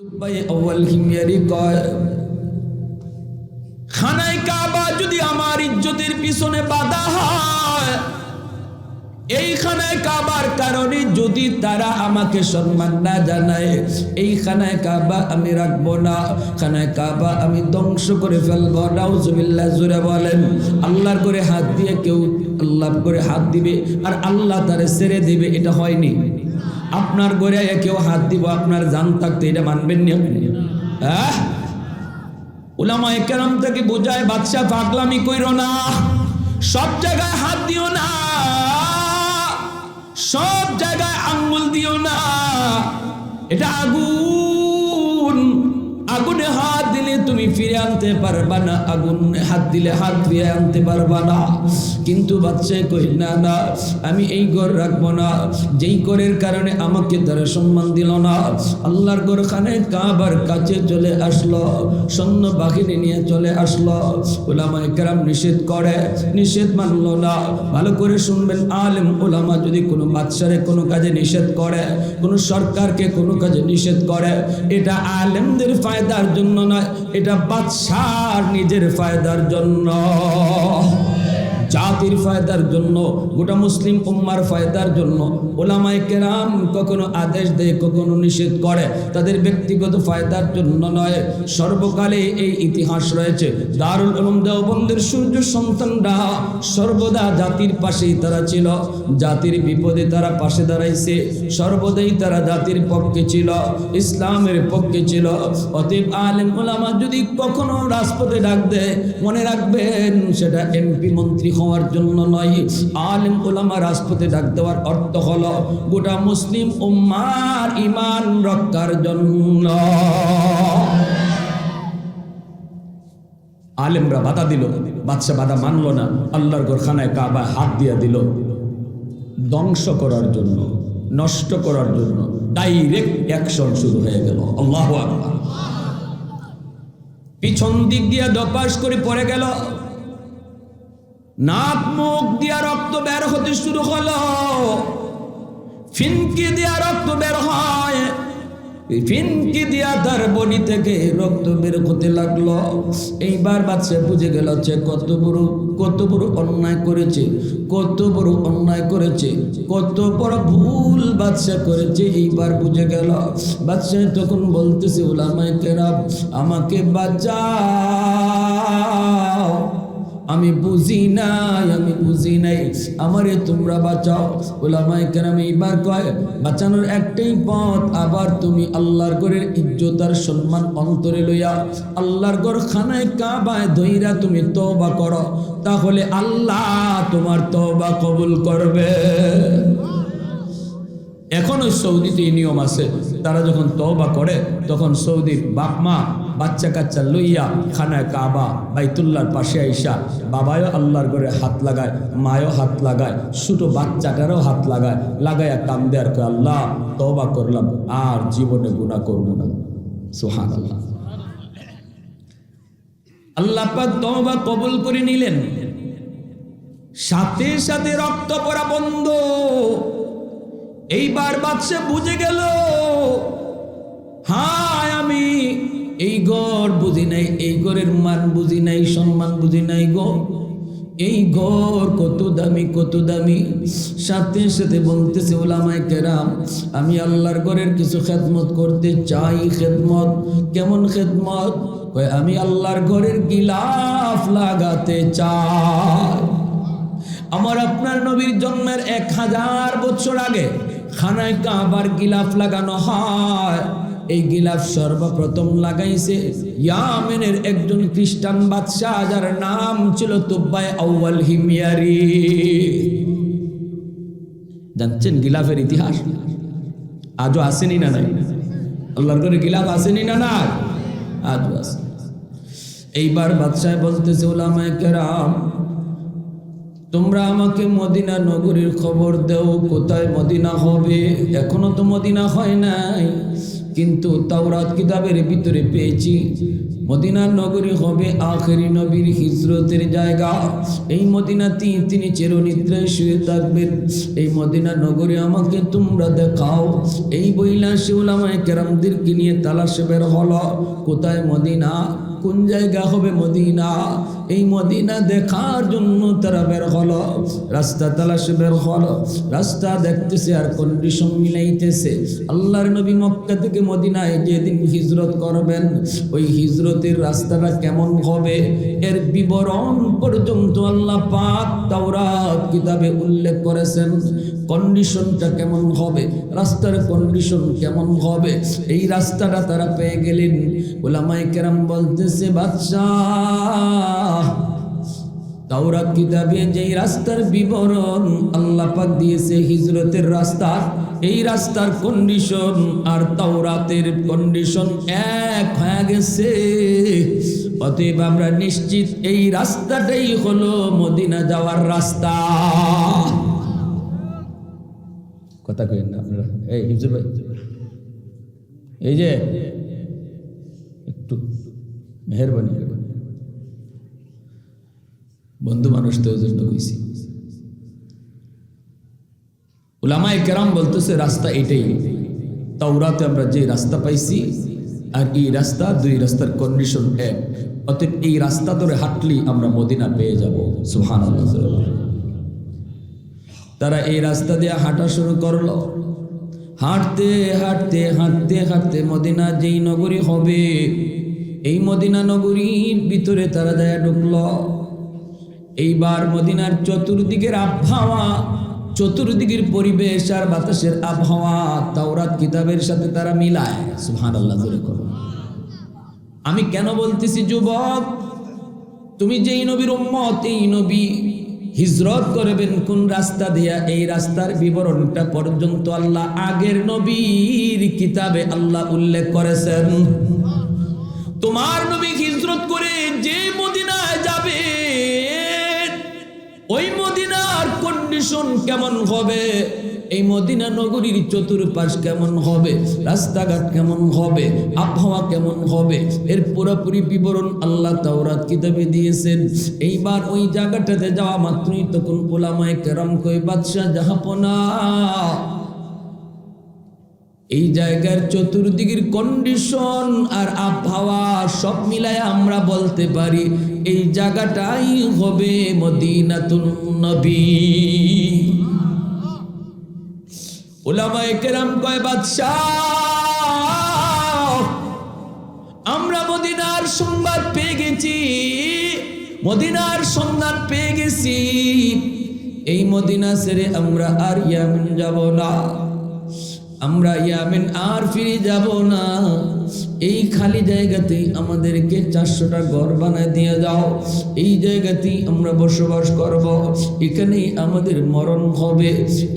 তুব্বাই আউয়াল হিময়ারি কয় খানায় কাবা যদি আমার ইজ্জতের পিছনে বাধা হয়, এই খানায় কাবার কারণে যদি তারা আমাকে সম্মান না জানায়, এই খানায় কাবা আমি রাখবো না, খানায় কাবা আমি ধ্বংস করে ফেলবো। নাউজুবিল্লাহ, জোরে বলেন। আল্লাহর করে হাত দিয়ে কেউ আল্লাহ করে হাত দিবে আর আল্লাহ তারে ছেড়ে দিবে, এটা হয়নি। আপনার গড়ে কেউ হাত দিব, আপনার জান থাকতে এটা মানবেন না? হ্যাঁ, উলামায়ে কেরাম থেকে বোঝায় বাদশা পাগলামি কইরো না, সব জায়গায় হাত দিও না, সব জায়গায় আঙ্গুল দিও না, এটা আগুন, আগুনে হাত দিলে তুমি ফিরে আনতে পারবা না, আগুনে হাত দিলে হাত ফিরে আনতে পারবা না। কিন্তু বাচ্চা কই না না, আমি এই ঘর রাখবো না, যেই ঘরের কারণে আমাকে তারা সম্মান দিল না। আল্লাহর ঘর খানায় কাবার কাছে চলে আসলো, সৈন্য বাহিনী নিয়ে চলে আসলো। উলামায়ে কেরাম নিষেধ করে, নিষেধ মানলো না। ভালো করে শুনবেন, আলেম উলামা যদি কোনো বাদশারে কোনো কাজে নিষেধ করে, কোনো সরকারকে কোনো কাজে নিষেধ করে, এটা আলেমদের ফায়দার জন্য নয়, এটা বাদশার নিজের ফায়দার জন্য, জাতির ফায়দার জন্য, গোটা মুসলিম উম্মার ফায়দার জন্য। উলামায়ে কেরাম কখনো আদেশ দেয়, কখনো নিষেধ করে, তাদের ব্যক্তিগত ফায়দার জন্য নয়। সর্বকালে এই ইতিহাস রয়েছে, দারুল উলুম দেওবন্দের সূর্য সন্তানরা সর্বদা জাতির পাশেই তারা ছিল, জাতির বিপদে তারা পাশে দাঁড়াইছে, সর্বদাই তারা জাতির পক্ষে ছিল, ইসলামের পক্ষে ছিল। অতএব আলেম উলামা যদি কখনো রাজপথে ডাক দেয়, মনে রাখবেন সেটা এমপি মন্ত্রী হওয়ার জন্য নয়। আলেম উলামা রাজপথে ডাক দেওয়ার অর্থ হলো গোটা মুসলিম উম্মার ঈমান রক্ষার জন্য। আলেমরা বাধা দিল, বাদশা বাধা মানলো না, আল্লাহর ঘর খানায় কাবা হাত দিয়া দিল, ধ্বংস করার জন্য, নষ্ট করার জন্য ডাইরেক্ট অ্যাকশন শুরু হয়ে গেল। আল্লাহু আকবার। পিছন দিক দিয়া দপাস করে পড়ে গেল, নাক মুখ দিয়া রক্ত বের হতে শুরু হলো, ফিনকি দিয়া রক্ত বের হয়, ফিনকি দিয়া তার বডি থেকে রক্ত বের হতে লাগলো। এইবার বাদশা বুঝে গেল যে কত বড় অন্যায় করেছে, কত বড় অন্যায় করেছে, কত বড় ভুল বাদশা করেছে। এইবার বুঝে গেল। বাদশা তখন বলতেছে, উলামায়ে কেরাম আমাকে বাঁচাও, আমি বুঝি নাই, আমি বুঝি নাই, আমারে তোমরা বাঁচাও। উলামায়ে কেরাম এইবার কয় বাঁচানোর একটাই পথ, আবার তুমি আল্লাহর ঘরের ইজ্জত আর সম্মান অন্তরে লইয়া আল্লাহর ঘর খানায় কাবায় ধইরা তুমি তওবা করো, তাহলে আল্লাহ তোমার তওবা কবুল করবে। এখন ওই সৌদিতে এই নিয়ম আছে, তারা যখন তওবা করে তখন সৌদির বাপ মা বাচ্চা কাচ্চা লইয়া খানায় কাবা বাইতুল্লাহর পাশে আইসা বাবায়ও আল্লাহর ঘরে হাত লাগায়, মায়ও হাত লাগায়, ছোট বাচ্চাটারও হাত লাগায়, লাগাইয়া কান্দে আর কয় আল্লাহ তওবা করলাম, আর জীবনে গুনাহ করব না। সুবহানাল্লাহ। আল্লাহ পাক তওবা কবুল করে নিলেন, সাথে সাথে রক্ত পড়া বন্ধ। এইবার বাদশা বুঝে গেল, হায় আমি এই ঘর বুঝি নাই, এই ঘরের মান বুঝি নাই, সম্মান বুঝি নাই গো, এই ঘর কত দামি, কত দামি। সাথে সাথে বলতেছে উলামায়ে কেরাম আমি আল্লাহর ঘরের কিছু খেদমত করতে চাই। খেদমত কেমন খেদমত? কয় আমি আল্লাহর ঘরের গিলাফ লাগাতে চাই। আমার আপনার নবীর জন্মের 1000 বছর আগে খানায় কাবার গিলাফ লাগানো হয়। এই গিলাফ সর্বপ্রথম লাগাইছে ইয়ামেনের একজন খ্রিস্টান বাদশা, যার নাম ছিল তুব্বাই আউয়াল হিময়ারি। জানছেন গিলাফের ইতিহাস? আজও আসেনি না নাই? আল্লাহর ঘরে গিলাফ আসেনি না নাই? আজও আছে। এইবার বাদশা বলতেছে উলামায়ে কেরাম তোমরা আমাকে মদিনা নগরীর খবর দাও, কোথায় মদিনা হবে? এখনো তো মদিনা হয় নাই, কিন্তু তাওরাত কিতাবের ভিতরে পেয়েছি মদিনার নগরী হবে আখেরি নবীর হিজরতের জায়গা। এই মদিনাতেই তিনি চিরনিদ্রায় শুয়ে থাকবেন। এই মদিনা নগরী আমাকে তোমরা দেখাও। এই বইলা সে উলামায়ে কেরামদেরকে নিয়ে তালাশে বের হলো, কোথায় মদিনা, কোন জায়গা হবে মদিনা। এই মদিনা দেখার জন্য তারা বের হলো, রাস্তা তালাশে বের হলো। রাস্তা দেখতেছে আর কন্ডিশন মিলাইতেছে। আল্লাহর নবী মক্কা থেকে মদিনায় যেদিন হিজরত করবেন, ওই হিজরতের রাস্তাটা কেমন হবে এর বিবরণ পর্যন্ত আল্লাহ পাক তাওরাত কিতাবে উল্লেখ করেছেন। কন্ডিশনটা কেমন হবে, রাস্তার কন্ডিশন কেমন হবে, এই রাস্তাটা তারা পেয়ে গেলেন। উলামায়ে কেরাম বলতেছে, বাদশাহ তাওরাত কিতাবে যেই রাস্তার বিবরণ আল্লাহ পাক দিয়েছে হিজরতের রাস্তা, এই রাস্তার কন্ডিশন আর তাওরাতের কন্ডিশন এক হয়ে গেছে। অতএব আমরা নিশ্চিত এই রাস্তাটাই হলো মদিনা যাওয়ার রাস্তা। কথা কইেন না আপনারা। এই হিজর ভাই, এই যে একটু মেহেরবানি, বন্ধু মানুষ তো ওই জন্য কইছি। উলামায়ে কেরাম বলতেছে রাস্তা এটাই। তাওরাতে আমরা যে রাস্তা পাইছি আর এই রাস্তা, দুই রাস্তার কন্ডিশন এক। অতএব এই রাস্তা ধরে হাঁটলেই আমরা মদিনা পেয়ে যাব। সুবহানাল্লাহ। তারা এই রাস্তা দিয়ে হাঁটা শুরু করলো। হাঁটতে হাঁটতে হাঁটতে হাঁটতে মদিনা যেই নগরী হবে, এই মদিনা নগরীর ভিতরে তারা যায় ঢুকলো। এইবার মদিনার চতুর্দিকের আবহাওয়া, চতুর্দিকের পরিবেশ আর বাতাসের আবহাওয়া তাওরাত কিতাবের সাথে তারা মিলায়। সুবহানাল্লাহ জোরে করো। আমি কেন বলতেছি যুবক, তুমি যেই নবীর উম্মত, এই নবী হিজরত করবেন কোন রাস্তা দিয়া, এই রাস্তার বিবরণটা পর্যন্ত আল্লাহ আগের নবীর কিতাবে আল্লাহ উল্লেখ করেছেন। তোমার নবী হিজরত করে যে মদিনায় যাবে, ওই মদিনার কন্ডিশন কেমন হবে, এই মদিনা নগরীর চতুর্পাশ কেমন হবে, রাস্তাঘাট কেমন হবে, আবহাওয়া কেমন হবে, এর পুরোপুরি বিবরণ আল্লাহ তাওরাত কিতাবে দিয়েছেন। এইবার ওই জায়গাটাতে যাওয়া মাত্রই তখন উলামায়ে কেরাম কই, বাদশাহ জাহাপনা, এই জায়গার চতুর্দিকের কন্ডিশন আর আবহাওয়া সব মিলায় আমরা বলতে পারি এই জায়গাটাই হবে মদিনাতুন নবী। উলামায়ে কেরাম কয়, বাদশাহ আমরা মদিনার সংবাদ পেয়ে গেছি, মদিনার সন্ধান পেয়ে গেছি। এই মদিনা ছেড়ে আমরা আর ইয়ামেন যাব না, আমরা ইয়ামেন আর ফিরে যাব না। এই খালি জায়গাতেই আমাদেরকে 400টা ঘর বানায় দিয়ে যাও, এই জায়গাতেই আমরা বসবাস করব, এখানেই আমাদের মরণ হবে,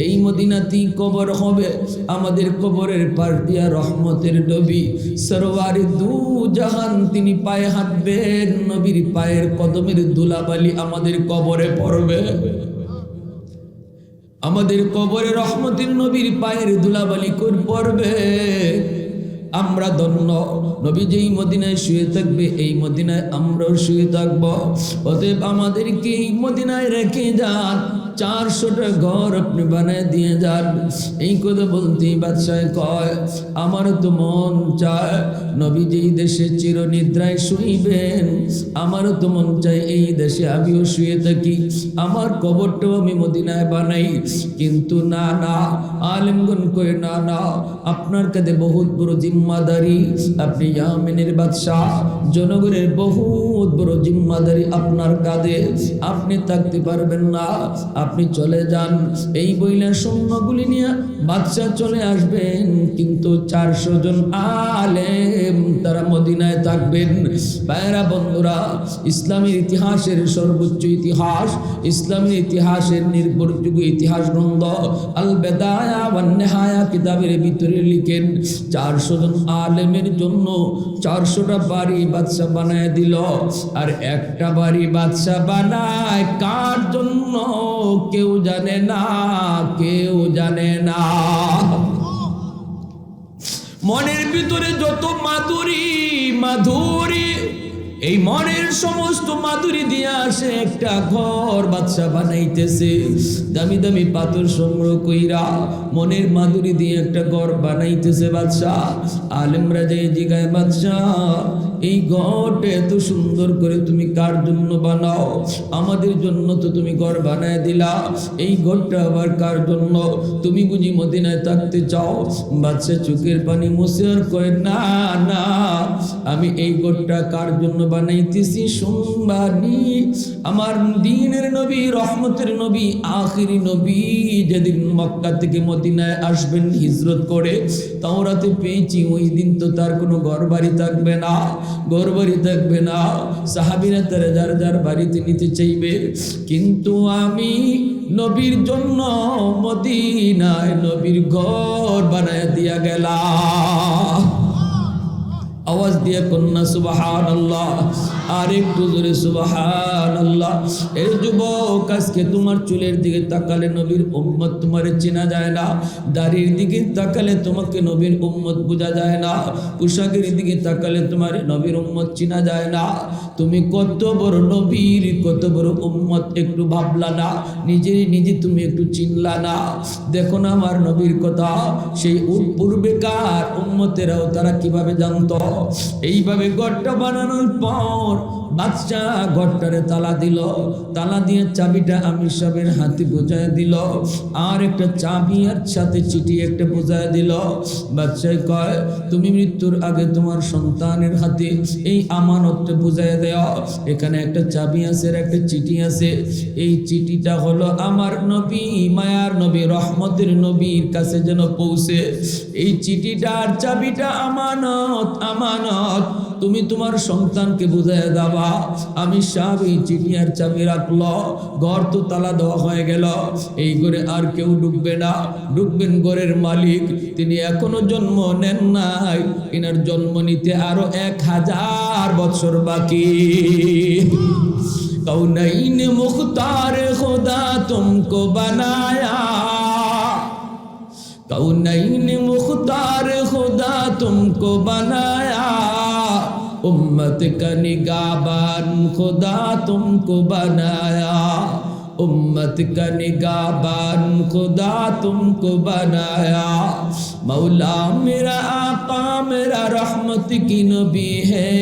এই মদিনাতেই কবর হবে। আমাদের কবরের পার দিয়া রহমতের নবী সরওয়ারে দু জাহান তিনি পায়ে হাঁটবেন, নবীর পায়ের কদমের ধুলাবালি আমাদের কবরে পড়বে। আমাদের কবরে রহমতের নবীর পায়ের ধুলাবালি করে পড়বে। আমরা ধন্য, নবী যেই মদিনায় শুয়ে থাকবে এই মদিনায় আমরাও শুয়ে থাকব। অতএব আমাদেরকে এই মদিনায় রেখে যান, 400টা ঘর আপনি বানায় দিয়ে যান। এই কথা বলতেই বাদশাহ কয়, আমার তো মন চায় নবী যেই দেশে চিরনিদ্রায় শুইবেন, আমারও তো মন চায় এই দেশে আমিও শুয়ে থাকি, আমার কবরটাও আমি মদিনায় বানাই। কিন্তু না না, আলেমগণ কয় না না, আপনার কাছে বহুত বড় জিম্মাদারি, আপনি ইয়ামেনের বাদশাহ, জনগণের বহুত বড় জিম্মাদারি আপনার কাঁধে, আপনি থাকতে পারবেন না, আপনি চলে যান। এই বইলা সৈন্যগুলি নিয়ে বাদশাহ চলে আসবেন, কিন্তু 400 জন আলেম তারা মদিনায় থাকবেন। ভাইরা বন্ধুরা, ইসলামের ইতিহাসের সর্বোচ্চ ইতিহাস, ইসলামের ইতিহাসের নির্ভরযোগ্য ইতিহাস গ্রন্থ আল বেদায়া ওয়ান নেহায়া কিতাবের ভিতরে লিখেন 400 জন আলেমের জন্য 400টা বাড়ি বাদশাহ বানায় দিল। আর একটা বাড়ি বাদশাহ বানায় কার জন্য কেউ জানে না, কেউ জানে না। মনের ভিতরে যত মাধুরী মাধুরী, এই মনের সমস্ত মাধুরী দিয়ে আসে একটা ঘর বাদশা বানাইতেছে। দামি দামি পাথর সংগ্রহ কইরা মনের মাধুরী দিয়ে একটা ঘর বানাইতেছে বাদশা। আলেমরা যে জিগায়, বাদশা এই ঘরটা এত সুন্দর করে তুমি কার জন্য বানাও? আমাদের জন্য তো তুমি ঘর বানায় দিলা, এই ঘরটা আবার কার জন্য? তুমি বুঝি মদিনায় থাকতে চাও? বাদশা চোখের পানি মুছে আর কয়, না না, আমি এই ঘরটা কার জন্য বানাইতেছি শুনবানি। আমার দ্বীনের নবী, রহমতের নবী, আখিরি নবী যেদিন মক্কা থেকে মদিনায় আসবেন হিজরত করে, তাওরাতে পেয়েছি ওই দিন তো তার কোনো ঘর বাড়ি থাকবে না, ঘর বাড়ি থাকবে না। সাহাবীরা তারা যার যার বাড়িতে নিতে চাইবে, কিন্তু আমি নবীর জন্য মদিনায় নবীর ঘর বানায় দিয়া গেলাম। আওয়াজ দিয়ে কন্যা সুবহানাল্লাহ, আর একটু জোরে সুবহানাল্লাহ। এই যুবক, আজকে তোমার চুলের দিকে তাকালে নবীর উম্মত তোমারে চেনা যায় না, দাড়ির দিকে তাকালে তোমাকে নবীর উম্মত বোঝা যায় না, পোশাকের দিকে তাকালে তোমার নবীর উম্মত চেনা যায় না। তুমি কত বড় নবীর, কত বড় উম্মত একটু ভাবলা না? নিজে তুমি একটু চিনলা না? দেখো না আমার নবীর কথা, সেই পূর্বেকার উম্মতেরাও তারা কিভাবে জানতো। এইভাবে ঘরটা বানানোর পর বাদশা ঘরটারে তালা দিল, তালা দিয়ে চাবিটা আমির সাহেবের হাতে বোঝায় দিল, আর একটা চাবি আর সাথে চিঠি একটা বোঝায় দিল। বাদশা কয়, তুমি মৃত্যুর আগে তোমার সন্তানের হাতে এই আমানতটা বোঝায় দেও। এখানে একটা চাবি আছে আর একটা চিঠি আছে। এই চিঠিটা হলো আমার নবী, মায়ার নবী, রহমতের নবীর কাছে যেন পৌঁছে। এই চিঠিটা আর চাবিটা আমানত, আমানত তুমি তোমার সন্তানকে বুঝায় দাবা। আমি সাহেব এই চিঠি আর চাবি রাখলো, ঘর তো তালা দেওয়া হয়ে গেল, এই ঘরে আর কেউ ঢুকবে না, ঢুকবেন ঘরের মালিক, তিনি এখনো জন্ম নেন নাই, এনার জন্ম নিতে আরো 1000 বছর বাকি। কৌনাইন মুখতার খুদা তুমকো বানায়া, कौनैन मुख्तार खुदा तुमको बनाया, उम्मत का निगाहबान खुदा तुमको बनाया, उम्मत का निगाहबान खुदा तुमको बनाया। मौला मेरा आका मेरा रहमत की नबी है,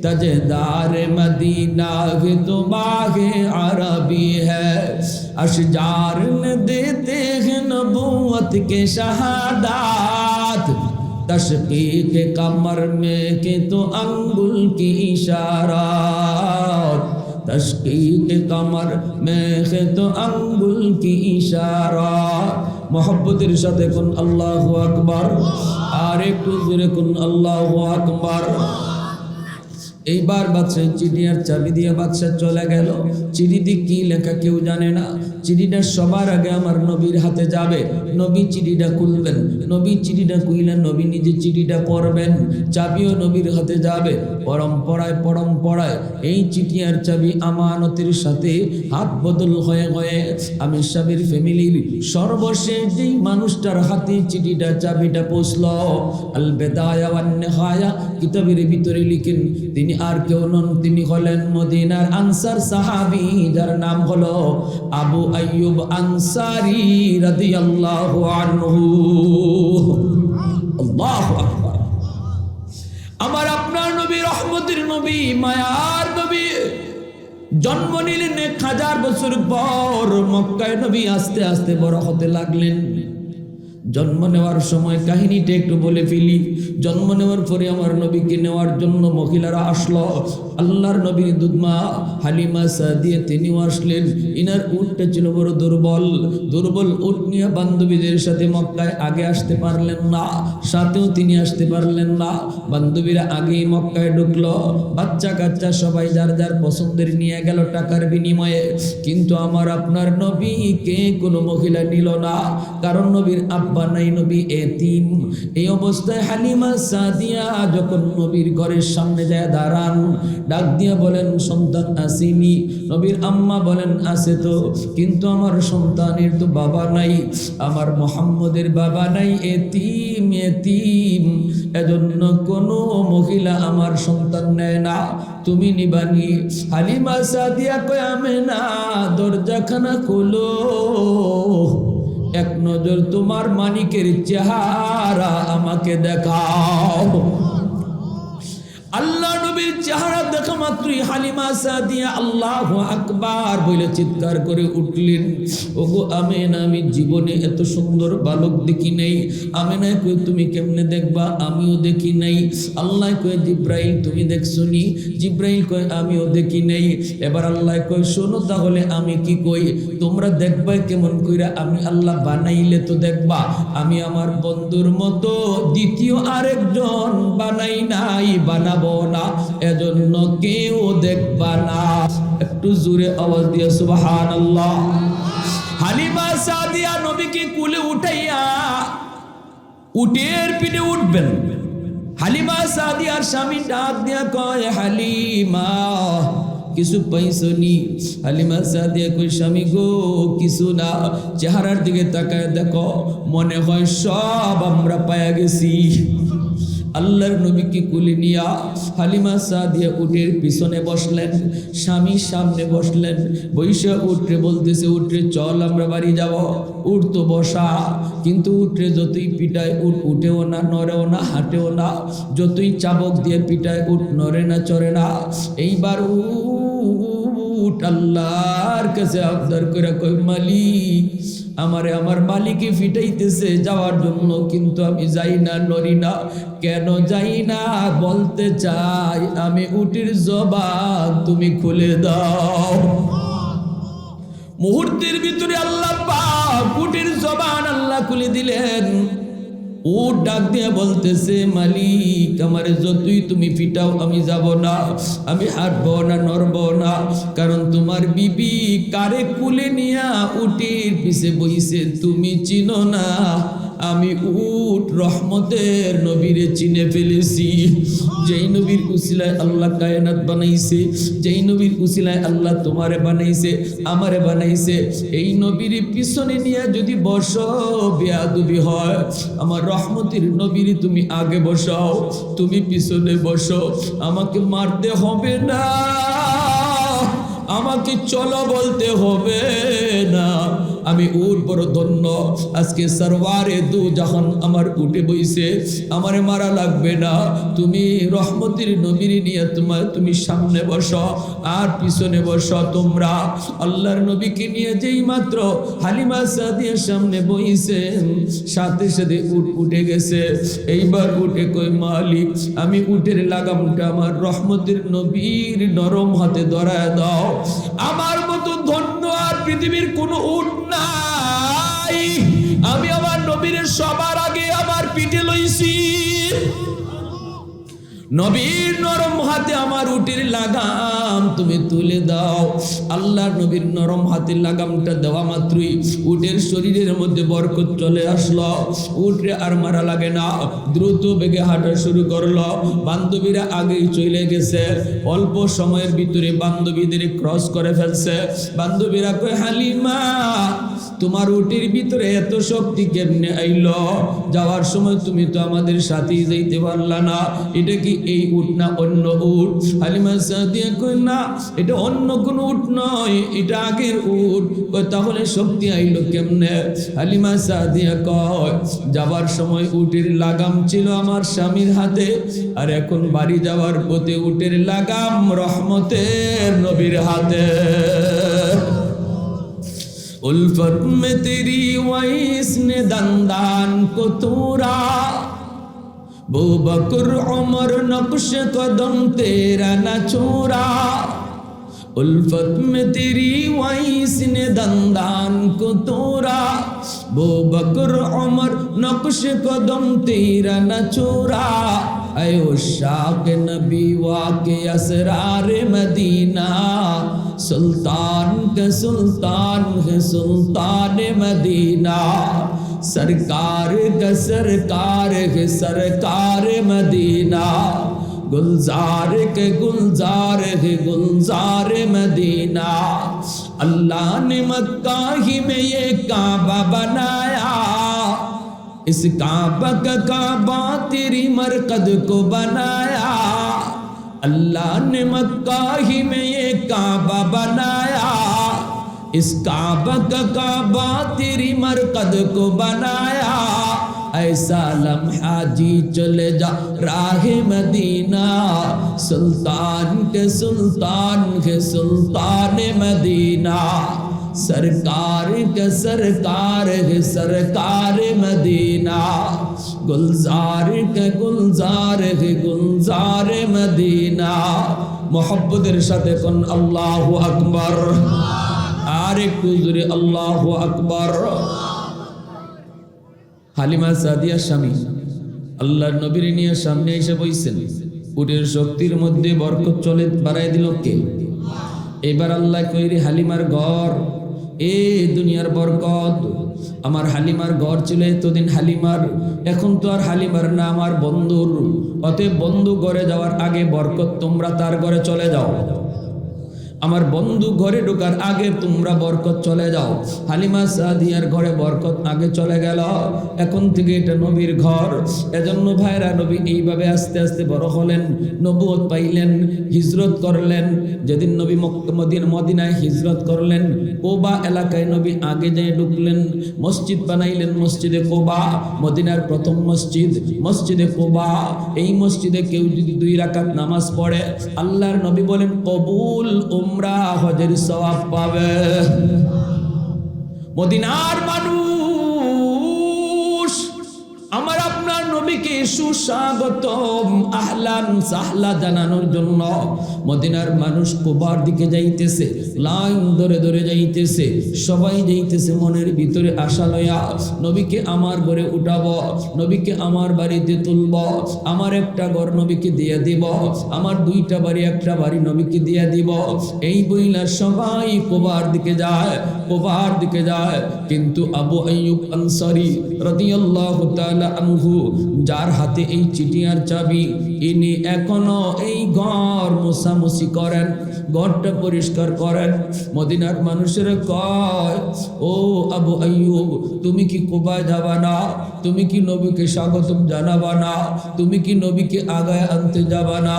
तजदार मदीना है तो बागे अरबी है, अशजार न देते हैं नबूवत के शहादात, तशकीक कमर में के तो अंगुल की इशारात, तशकीक कमर में के तो अंगुल की इशारात। मोहब्बतेर साथे कुन अल्लाहु আকবার, আর একটু জোরে কুন আল্লাহু আকবার। এইবার বাদশা চিঠি আর চাবি দিয়ে বাদশা চলে গেল। চিঠিতে কি লেখা কেউ জানে না। চিঠিটা সবার আগে আমার নবীর হাতে যাবে, নবী চিঠিটা খুলবেন, নবী চিঠিটা খুললেন, নবী নিজে চিঠিটা পড়বেন, চাবিও নবীর হাতে যাবে। পরম্পরায় পরম্পরায় এই চিঠি আর চাবি আমানতের সাথে হাত বদল হয়ে হয়ে আমির সাহেবের ফ্যামিলির সর্বশেষ যেই মানুষটার হাতে চিঠিটা চাবিটা পৌঁছল, আল বেদায়া ওয়ান নিহায়া কিতাবের ভিতরে লিখেন, তিনি আর কেউ নন, তিনি হলেন মদিনার আনসার সাহাবী, যার নাম হলো আবু আইয়ুব আনসারী রাদিয়াল্লাহু আনহু। আল্লাহু আকবার। আমার আপনার নবী, রহমতের নবী, মায়ার নবী জন্ম নিলেন 1000 বছর পর। মক্কায় নবী আস্তে আস্তে বড় হতে লাগলেন। জন্ম নেওয়ার সময় কাহিনীটা একটু বলে ফেলি। জন্ম নেওয়ার পরে আমার নবীকে নেওয়ার জন্য মহিলারা আসলো। আল্লাহর নবীর দুধমা হালিমা সাদিয়া তিনিও আসলেন। ইনার উটটা ছিল বড় দুর্বল, দুর্বল উট নিয়ে বান্ধবীদের সাথে মক্কায় আগে আসতে পারলেন না, সাথেও তিনি আসতে পারলেন না। বান্ধবীরা আগেই মক্কায় ঢুকলো, বাচ্চা কাচ্চা সবাই যার যার পছন্দের নিয়ে গেল টাকার বিনিময়ে। কিন্তু আমার আপনার নবীকে কোনো মহিলা নিল না, কারণ নবীর আব্বা নাই, নবী এতিম। এই অবস্থায় হালিমা সাদিয়া যখন নবীর ঘরের সামনে যায় দাঁড়ান, ডাক দিয়া বলেন সন্তান আসেনি? নবীর আম্মা বলেন আছে তো, কিন্তু আমার সন্তানের তো বাবা নাই, আমার মুহাম্মদের বাবা নাই, এতিম এতিম, এজন্য কোনো মহিলা আমার সন্তান নেয় না, তুমি নিবানি। হালিমা সাদিয়া কয় আমেনা দরজাখানা খোলো, এক নজর তোমার মানিকের চেহারা আমাকে দেখাও। আল্লাহ নবীর চেহারা দেখা মাত্রই হালিমা সাদিয়া আল্লাহু আকবার বলে চিৎকার করে উঠলেন, ওগো আমেনা, আমি জীবনে এত সুন্দর বালক দেখি নাই। আমেনা কই তুমি কেমনে দেখবা, আমিও দেখি নাই। আল্লাহ কয় জিব্রাইল তুমি দেখছো নি? জিব্রাইল কয় আমিও দেখি নাই। এবার আল্লাহ কয় শোনো তাহলে আমি কি কই, তোমরা দেখবা কেমন কইরা? আমি আল্লাহ বানাইলে তো দেখবা, আমি আমার বন্ধুর মতো দ্বিতীয় আরেকজন বানাই নাই, বানাবো না, এজন্য কেউ দেখবা না। একটু জোরে আওয়াজ দিয়ে সুবহানাল্লাহ। হালিমা সাদিয়া নবীকে কুলে উঠাইয়া উটের পিঠে উঠবেন। হালিমা সাদিয়ার স্বামী ডাক দিয়া কয় হালিমা কিছু পাইছনি? হালিমা সাদিয়া কই স্বামী গো কিছু না, চেহারার দিকে তাকায় দেখো, মনে হয় সব আমরা পায়া গেছি। আল্লাহর নবীকে কুলে নিয়া হালিমা সাদিয়া উটের পিছনে বসলেন, স্বামী সামনে বসলেন। বৈশা উঠে বলতেছে উঠে চল আমরা বাড়ি যাব। উঠ তো বসা, কিন্তু উঠে যতই পিটায় উঠ উঠেও না, নড়েও না, হাঁটেও না, যতই চাবক দিয়ে পিটায় উঠ নড়ে না, চড়ে না। এইবার উঠ আল্লাহর কাছে আবদার করে কই মালিক আমারে আমার মালিকই ফিটাইতেছে যাওয়ার জন্য, কিন্তু আমি যাই না, নড়ি না। কেন যাই না বলতে চাই, আমি উটির জবান তুমি খুলে দাও। মুহূর্তের ভিতরে আল্লাহ পাক উটির জবান আল্লাহ খুলে দিলেন। উট ডাক দিয়ে বলতেছে মালিক আমারে যতই তুমি ফিটাও আমি যাব না, আমি হাঁটবো না, নড়বো না, কারণ তোমার বিবি কারে কুলে নিয়া উটের পিছে বইছে তুমি চিনো না। আমি উট রহমতের নবীরে চিনে ফেলেছি, যেই নবীর উসিলায় আল্লাহ কায়নাত বানাইছে, যেই নবীর উসিলায় আল্লাহ তোমারে বানাইছে, আমারে বানাইছে। এই নবীর পিছনে নিয়ে যদি বসো বেয়াদবি হয়। আমার রহমতের নবীর তুমি আগে বসাও, তুমি পিছনে বসো। আমাকে মারতে হবে না, আমাকে চলো বলতে হবে না। আমি উট বড় ধন্য, আজকে সরওয়ারে দু জাহান আমার উঠে বইছে, আমারে মারা লাগবে না। তুমি রহমতের নবীর নিয়ে তুমি সামনে বসো আর পিছনে বসো তোমরা। আল্লাহর নবীকে নিয়ে যেই মাত্র হালিমা সাদিয়ার সামনে বইছে, সাথে সাথে উট উঠে গেছে। এইবার উঠে কই মালিক আমি উটের লাগামটা আমার রহমতের নবীর নরম হাতে ধরায় দাও। আমার মতো ধন্য আর পৃথিবীর কোনো উট নাই, আমি আমার নবীর সবার আগে আমার পিঠে লইছি। নবীর নরম হাতে আমার উটের লাগাম তুমি তুলে দাও। আল্লাহর নবীর নরম হাতের লাগামটা দেওয়া মাত্রই উটের শরীরের মধ্যে বরকত চলে আসলো। উটে আর মারা লাগে না, দ্রুত বেগে হাঁটা শুরু করলো। বান্ধবীরা আগেই চলে গেছে, অল্প সময়ের ভিতরে বান্ধবীদের ক্রস করে ফেলছে। বান্ধবীরা কয় হালিমা তোমার উটের ভিতরে এত শক্তি কেমনে আইলো? যাওয়ার সময় তুমি তো আমাদের সাথেই যাইতে পারলা না, এটা কি এই উট না অন্য উট? হালিমা সাদিয়া কই না এটা অন্য কোন উট নয়, এটা আগের উট। তাহলে শক্তি আইলো কেমনে? হালিমা সাদিয়া কয় যাবার সময় উটের লাগাম ছিল আমার স্বামীর হাতে, আর এখন বাড়ি যাওয়ার পথে উটের লাগাম রহমতের নবীর হাতে। उल्फत में तेरी वैस ने दंदान को तोड़ा, बू बकर उमर नक्श कदम तेरा न छोड़ा। उल्फत में तेरी वैस ने दंदान को तोड़ा, बू बकर उमर नक्श कदम तेरा न छोड़ा। अयो शाक नबी वाके असरार मदीना, सुल्तान के सुल्तान है सुल्तान मदीना। सरकार का सरकार है सरकार मदीना, गुलजार के गुलजार है गुलजार मदीना। अल्लाह ने मक्का ही में ये काबा बनाया, इस काबा का काबा तेरी मरकद को बनाया। अल्लाह ने मक्का ही में ये काबा बनाया, इस काबा का काबा तेरी मरकद को बनाया। ऐसा लम्हा जी चले जा राहे मदीना, सुल्तान के सुल्तान मदीना। सरकार के सरकार है सरकार मदीना, गुलजार के गुलजार है गुलजार मदीना। मोहब्बतेर साथे कोन अल्लाहु আকবার, আর একটু জোরে আল্লাহু আকবার। হালিমা সাদিয়ার স্বামী আল্লাহর নবীর নিয়ে সামনে এসে বইছেন, উটের শক্তির মধ্যে বরকত চলে বাড়াই দিল কে? এবার আল্লাহ কইরে হালিমার ঘর, এ দুনিয়ার বরকত। আমার হালিমার ঘর ছিল এতদিন হালিমার, এখন তো আর হালিমার না, আমার বন্ধুর। অতএব বন্ধু ঘরে যাওয়ার আগে বরকত তোমরা তার ঘরে চলে যাও। আমার বন্ধু ঘরে ঢোকার আগে তোমরা বরকত চলে যাও। হালিমা সাদিয়ার ঘরে বরকত আগে চলে গেল, এখন থেকে এটা নবীর ঘর। এজন্য ভাইরা নবী এইভাবে আস্তে আস্তে বড় হলেন, নবুয়ত পাইলেন, হিজরত করলেন। যেদিন নবী মদিনায় হিজরত করলেন, কোবা এলাকায় নবী আগে যেয়ে ঢুকলেন, মসজিদ বানাইলেন, মসজিদে কোবা, মদিনার প্রথম মসজিদ মসজিদে কোবা। এই মসজিদে কেউ যদি 2 রাকাত নামাজ পড়ে, আল্লাহর নবী বলেন কবুল উমরা হজের সওয়াব পাবে। মদিনার মানুষ আমার আপনার নবীকে সুস্বাগতম আহলান সাহলা জানানোর জন্য মদিনার মানুষ কুবার দিকে যাইতেছে, লাইন ধরে ধরে যাইতেছে, সবাই যাইতেছে মনের ভিতরে আশা লয়া, নবীকে আমার ঘরে উঠাবো, নবীকে আমার বাড়িতে তুলব, আমার একটা ঘর নবীকে দিয়ে দিব, আমার 2টা বাড়ি একটা বাড়ি নবীকে দিয়ে দিব। এই বইলা সবাই কুবার দিকে যায়, কুবার দিকে যায়। কিন্তু আবু আইয়ুব আনসারী রাদিয়াল্লাহু তাআলা আনহু, যার হাতে এই চিঠিয়ার চাবি, ইনি এখনো এই ঘর মোছামুছি করেন, ঘরটা পরিষ্কার করেন। মদিনার মানুষের কয়, ও আবু আইয়ুব, তুমি কি কুবায় যাবা না? তুমি কি নবীকে স্বাগতম জানাবা না? তুমি কি নবীকে আগায় আনতে যাবা না?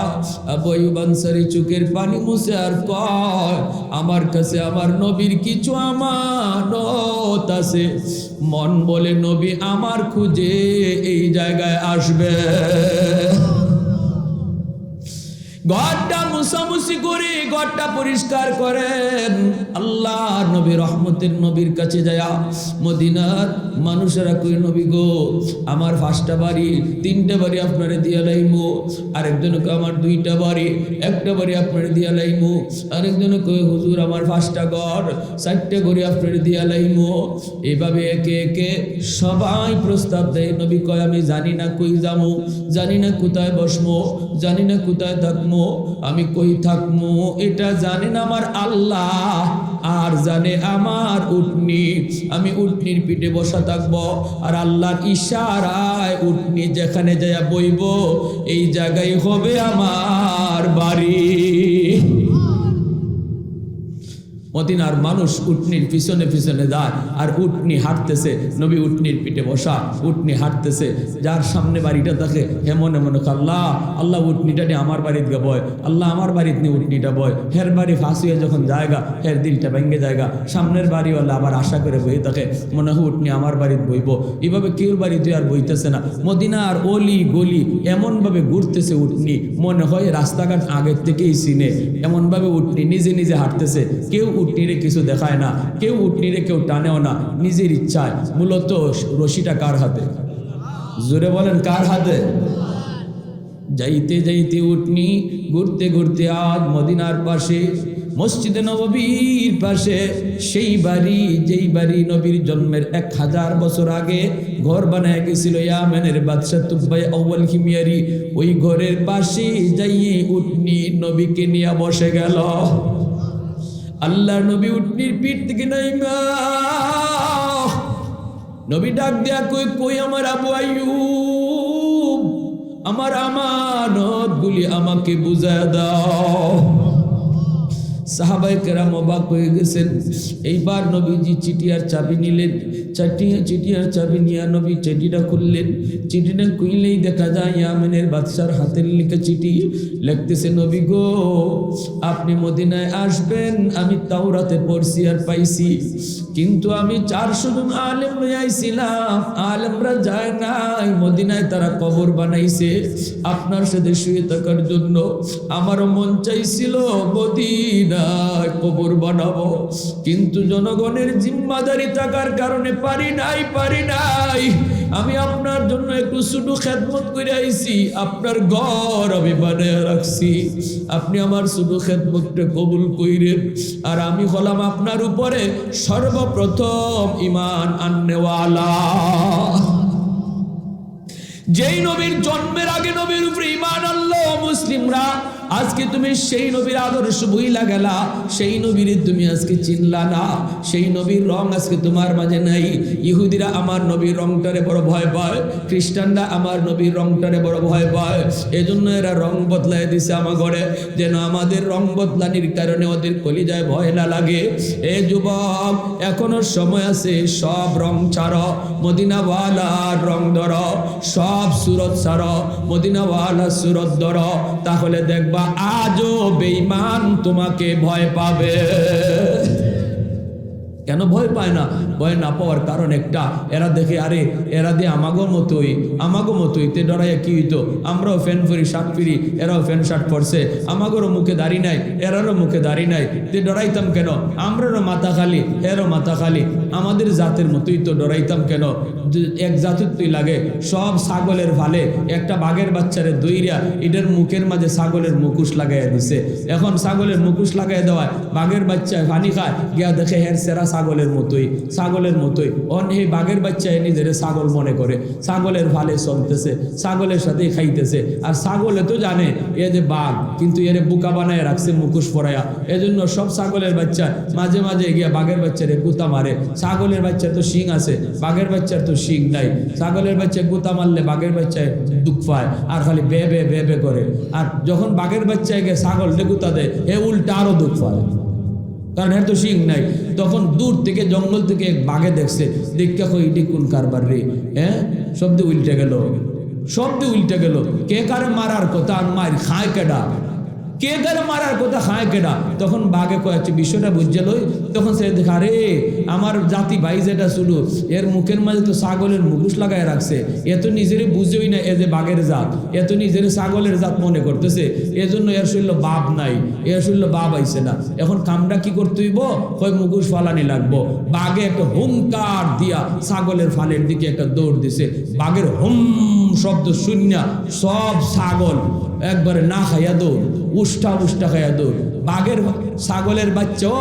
আবু আইয়ুব আনসারী চোখের পানি মুছে আর কয়, আমার কাছে আমার নবীর কিছু আমানত আছে। মন বলে নবী আমার খুঁজে এই জায়গায় আসবে। ঘরটা মুছামুছি করে ঘরটা পরিষ্কার করেন। আল্লাহ নবী রহমতের নবীর কাছে যায়, মদিনার মানুষেরা কই, নবী গো, আমার 5টা বাড়ি, 3টা বাড়ি আপনারে দিয়া লাইমু। আরেকজনকে আমার 2টা বাড়ি, একটা বাড়ি আপনারে দিয়া লাইমু। আরেকজনে কই, হুজুর আমার 5টা ঘর, 4টা ঘরে আপনারে দিয়া লাইমু। এইভাবে একে একে সবাই প্রস্তাব দেয়। নবী কয়, আমি জানি না কই যামু, জানি না কোথায় বসমো, জানি না কোথায় থাকবো, আমি কই থাকবো এটা জানেন আমার আল্লাহ, আর জানে আমার উটনি। আমি উটনির পিঠে বসা থাকবো, আর আল্লাহর ইশারায় উটনি যেখানে যায় বইব, এই জায়গায় হবে আমার বাড়ি। মদিনার মানুষ উটনির পিছনে পিছনে যায়, আর উটনি হাঁটতেছে, নবী উটনির পিঠে বসা, উটনি হাঁটতেছে। যার সামনে বাড়িটা থাকে এমন এমন আল্লাহ আল্লাহ উটনিটা নিয়ে আমার বাড়িতে গে বয়, আল্লাহ আমার বাড়িতে নিয়ে উটনিটা বয়। হের বাড়ি ফাঁসিয়ে যখন জায়গা, হের দিলটা ভেঙে জায়গা। সামনের বাড়িওয়ালা আবার আশা করে বই থাকে, মনে হয় উটনি আমার বাড়িতে বইব। এভাবে কেউ বাড়িতে আর বইতেছে না। মদিনার অলি গলি এমনভাবে ঘুরতেছে উটনি, মনে হয় রাস্তাঘাট আগের থেকেই চিনে। এমনভাবে উটনি নিজে নিজে হাঁটতেছে, কেউ উটনিরে কিছু দেখায় না, কেউ উটনিরে কেউ টানেও না, নিজের ইচ্ছায়। মূলত রশিটা কার হাতে? জোরে বলেন, কার হাতে? যাইতে যাইতে উটনি ঘুরতে ঘুরতে আজ মদিনার পাশে, মসজিদে নববীর পাশে, সেই বাড়ি যেই বাড়ি নবীর জন্মের 1000 বছর আগে ঘর বানায় গেছিল ইয়ামেনের বাদশা তুবাই আউয়াল হিমিয়ারি, ওই ঘরের পাশে যাইয়ে উটনি নবীকে নিয়ে বসে গেল। আল্লাহ নবী উটনির পিঠ থেকে নাইমা নবী ডাক দিয়া কই কই আমার আবু আইয়ুব, আমার আমানত গুলি আমাকে বুঝায় দাও। সাহাবায়ে কেরাম অবাক হয়ে গেছেন। এইবার নবীজি চিঠিয়ার চাবি নিলেন, চিঠিয়ার চাবি নিয়ে নবী চিঠিটা খুললেন। চিঠিটা খুললেই দেখা যায় ইয়ামেনের বাদশার হাতের লেখা চিঠি। লিখতেছে, নবী গো আপনি মদিনায় আসবেন আমি তাওরাতে পড়ছি আর পাইছি, কিন্তু আমি 400 জন আলেম লই আইছিলাম, আলেমরা যায় নাই, মদিনায় তারা কবর বানাইছে আপনার সাথে শুয়ে থাকার জন্য। আমারও মন চাইছিল মদিনায় কবর বানাবো, কিন্তু জনগণের জিম্মাদারি থাকার কারণে পারি নাই। আমি আপনার জন্য একটু ছোট খেদমত করে আইছি, আপনার ঘর আমি বানায় রাখছি, আপনি আমার ছোট খেদমতটা কবুল কইরেন। আর আমি হলাম আপনার উপরে সর্বপ্রথম ঈমান আননেওয়ালা। যেই নবীর জন্মের আগে নবীর উপরে ঈমান আনলো মুসলিমরা, আজকে তুমি সেই নবীর আদর্শ ভুইলা গেলা, সেই নবীর তুমি আজকে চিনলা না, সেই নবীর রং আজকে তোমার মাঝে নাই। ইহুদিরা আমার নবীর রংটারে বড় ভয় পায়, খ্রিস্টানরা আমার নবীর রংটারে বড় ভয় পায়, এজন্য এরা রং বদলাই দিছে আমার ঘরে, যেন আমাদের রং বদলানির কারণে ওদের কলিজায় ভয় না লাগে। এ যুবক এখনো সময় আছে, সব রং ছাড়ো, মদিনাওয়ালার রং ধরো, সব সুরত ছাড়ো, মদিনাওয়ালা সুরত ধরো, তাহলে দেখবা আজও বেঈমান তোমাকে ভয় পাবে। কেন ভয় পায় না? ভয় না পাওয়ার কারণ একটা, এরা দেখে আরে এরা দিয়ে আমাগো মতোই তে ডরাইয়া কি হইতো, আমরাও ফ্যান পরি শার্ট পরি, এরাও ফ্যান শার্ট পরছে, আমাগোরও মুখে দাড়ি নাই এরারও মুখে দাড়ি নাই, তে ডরাইতাম কেন? আমরারও মাথা খালি এরও মাথা খালি, আমাদের জাতের মতোই তো ডরাইতাম কেন? এক জাতের তুই লাগে, সব ছাগলের ভালে একটা বাঘের বাচ্চারে দইরা এটার মুখের মাঝে ছাগলের মুখোশ লাগাইয়া দিছে। এখন ছাগলের মুখোশ লাগাই দেওয়ায় বাঘের বাচ্চা পানি খায়, গিয়া দেখে হের সেরা ছাগলের মতোই এই বাঘের বাচ্চা নিজের ছাগল মনে করে, ছাগলের ভালে চলতেছে, ছাগলের সাথে খাইতেছে। আর ছাগলে তো জানে এ যে বাঘ, কিন্তু এর বোকা বানায় রাখছে মুখোশ পরায়া, এজন্য সব ছাগলের বাচ্চা মাঝে মাঝে গিয়া বাঘের বাচ্চারে গুতা মারে। ছাগলের বাচ্চার তো শিং আছে, বাঘের বাচ্চার তো শিং নাই। ছাগলের বাচ্চা গুতা মারলে বাঘের বাচ্চায় দুঃখ পায় আর খালি বে বে বে বে করে, আর যখন বাঘের বাচ্চায় গিয়ে ছাগলটা গুতা দেয় এ উল্টা আরো দুঃখ পায়, কারণ এর তো শিং নাই। তখন দূর থেকে জঙ্গল থেকে বাঘে দেখছে, দেখা কই এটি কোন কারবার রে, হ্যাঁ শব্দ উল্টে গেল, কে কারে মারার কথা আর মার খায় কেডা, কে কারে মারার কথা খায় কেডা। তখন বাঘে কয়েছে বিষয়টা বুঝে লই, তখন সে দেখা রে আমার জাতি ভাই যেটা ছিল এর মুখের মাঝে তো ছাগলের মুখোশ লাগায় রাখছে, এ তো নিজেরই বুঝেই না এ যে বাঘের জাত, এ তো নিজের ছাগলের জাত মনে করতেছে, এজন্য এর শরীর বাপ নাই, এর শরীর বাপ আইছে না। এখন কামটা কি করতে হইব, কয় মুখোশ ফালানি লাগবো। বাঘে একটা হুঙ্কার দিয়া ছাগলের ফালের দিকে একটা দৌড় দিছে, বাঘের হুম শব্দ শূন্য, সব ছাগল একবারে না খাইয়া দৌড়, উষ্টা খাইয়া দৌড়। বাঘের ছাগলের বাচ্চাও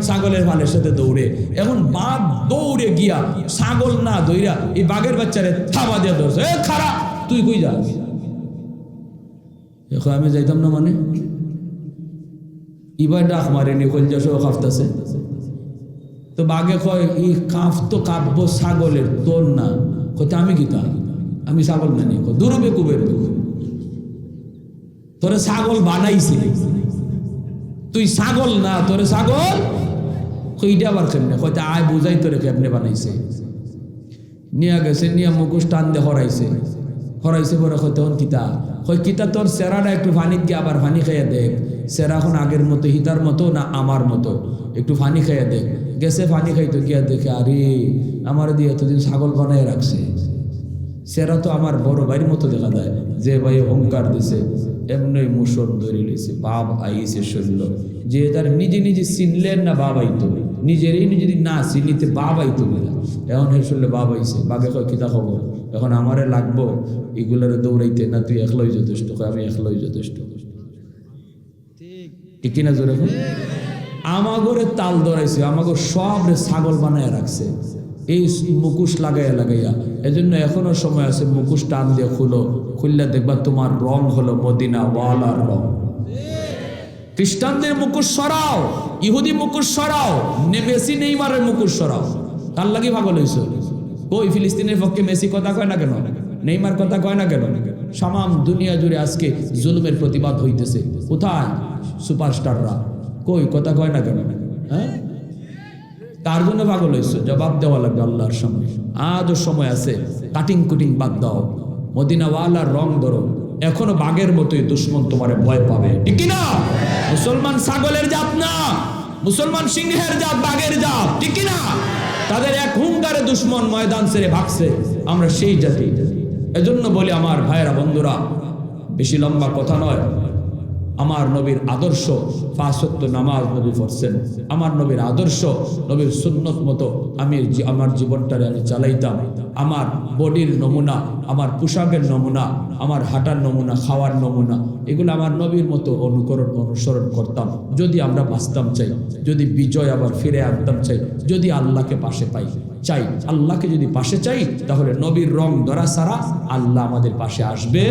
ছাগলের ফালের সাথে দৌড়ে। এখন বাঘ দৌড়ে গিয়া ছাগল না দৌড়া এই বাঘের বাচ্চারে থাবা দিয়ে ধরছে, এ খারা তুই কই যাস? এখন আমি যাইতাম না মানে ইবার ডাক মারেনি কলজাসও কাঁপতেছে। তো বাঘে কয় এই কাঁপ তো কাঁপবো ছাগলের, তোর না। কইতে আমি গীতা আমি ছাগল মানি, দূর বেকুবের তোরে ছাগল বানাইছি, তুই ছাগল না, তোরে ছাগল কইটা আবার কেমনে? কইতে আয় বুঝাই তোরে কেমনে বানাইছে। নিয়ে গেছে, নিয়ে মুখোশ টান দিয়ে হরাইছে পরে কই তখন কিতা তোর সেরাটা একটু পানি গিয়ে আবার পানি খাইয়া দেখ, সেরা এখন আগের মতো হিতার মতো না আমার মতো, একটু পানি খাইয়া দেখ। গেছে পানি খাইতো, গিয়া দেখে আরে আমার দিয়ে এতদিন ছাগল বানায় রাখছে, সেরা তো আমার বড় ভাইয়ের মতো দেখা যায়, যে ভাই অহংকার দিছে এমনি মুসর ধরে লিছে, বাপ আইছে শরীর, যে তার নিজে চিনলেন না বাপ আইতো, নিজেরই যদি না চিনিতে বাপ আইতো না, এখন হে শুনলে বাপ আইছে। বাঘে কয় কিতা খবর, এখন আমারে লাগবো এগুলারে দৌড়াইতে, না তুই একলাই যথেষ্ট? আমি একলাই যথেষ্ট, ঠিক কিনা জোরে? আমাগরে তাল ধরাইছে, আমাগো সব ছাগল বানায় রাখছে এই মুখোশ লাগাইয়া। এজন্য এখনো সময় আছে, মুখোশ টান দিয়ে খুললে দেখবা তোমার রং হলো মদিনা ওয়ালার রং। খ্রিস্টানদের মুখোশ সরাও, ইহুদি মুখোশ সরাও, মেসি নেইমারের মুখোশ সরাও। কার লাগি পাগল হইছ? কই ফিলিস্তিনের পক্ষে মেসি কথা কয় না কেন, নেইমার কথা কয় না কেন? সামাম দুনিয়া জুড়ে আজকে জুলুমের প্রতিবাদ হইতেছে, কোথায় সুপারস্টাররা? কই কথা কয় না কেন? হ্যাঁ, তার জন্য পাগল হয়েছে, জবাব দেওয়া লাগবে আল্লাহর সামনে। আজও সময় আছে, কাটিং কুটিং বাদ দাও, মদিনাওয়ালার রং ধরো। এখনো বাঘের মতোই দুশ্মন তোমারে ভয় পাবে, ঠিক না? মুসলমান ছাগলের জাত না, মুসলমান সিংহের জাত, বাঘের জাত, ঠিক না? তাদের এক হুঙ্কারে দুশ্মন ময়দান ছেড়ে ভাগছে, আমরা সেই জাতি। এজন্য বলি আমার ভাইয়েরা, বন্ধুরা, বেশি লম্বা কথা নয়, আমার নবীর আদর্শ, 5 ওয়াক্ত নামাজ নবী পড়ছেন, আমার নবীর আদর্শ, নবীর সুন্নত মতো আমি আমার জীবনটারে আমি চালাইতাম। আমার বডির নমুনা, আমার পোশাকের নমুনা, আমার হাঁটার নমুনা, খাওয়ার নমুনা, এগুলো আমার নবীর মতো অনুসরণ করতাম। যদি আমরা বাঁচতাম চাই, যদি বিজয় আবার ফিরে আনতাম চাই, যদি আল্লাহকে পাশে চাই, আল্লাহকে যদি পাশে চাই, তাহলে নবীর রং ধরা ছাড়া আল্লাহ আমাদের পাশে আসবে।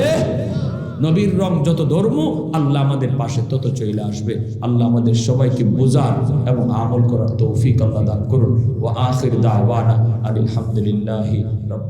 নবীর রং যত ধর্ম, আল্লাহ আমাদের পাশে তত চলে আসবে। আল্লাহ আমাদের সবাইকে বোঝার এবং আমল করার তৌফিক আল্লাহ দান করুন। ওয়া আখির দাওয়ানা আলহামদুলিল্লাহি রাব্বিল